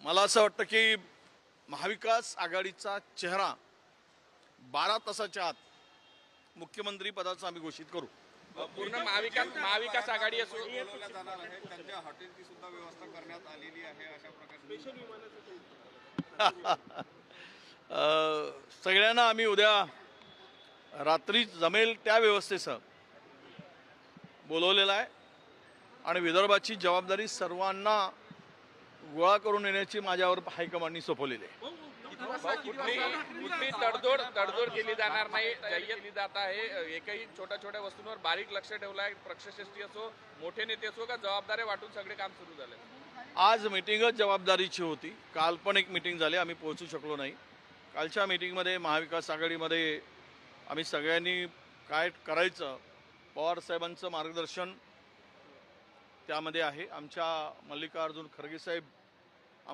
मला असं वाटतं की महाविकास आघाडीचा चेहरा 12 तासाच्या आत मुख्यमंत्री पदाचा आम्ही घोषित करू. पूर्ण महाविकास आघाडी असो बोलवल्या जाणार आहे. त्यांच्या हॉटेलची सुद्धा व्यवस्था करण्यात आलेली आहे. अशा प्रकारचे सगळ्यांना आम्ही उद्या रात्री जमेल त्या व्यवस्थेसह बोलवलेलं आहे आणि विदर्भाची जबाबदारी सर्वांना गोळा करून येण्याची माझ्यावर हायकमांडनी सोपवलेली आहे. कुठली तडजोड केली जाणार नाही. केली जात आहे. एकही छोट्या वस्तूंवर बारीक लक्ष ठेवलं आहे. पक्षश्रेष्ठी असो, मोठे नेते असो, का जबाबदाऱ्या वाटून सगळे काम सुरू झाले. आज मिटिंगच जबाबदारीची होती. काल पण एक मिटिंग झाली, आम्ही पोहोचू शकलो नाही. कालच्या मिटिंगमध्ये महाविकास आघाडीमध्ये आम्ही सगळ्यांनी काय करायचं, पवारसाहेबांचं मार्गदर्शन त्यामध्ये आहे. आमच्या मल्लिकार्जुन खरगे साहेब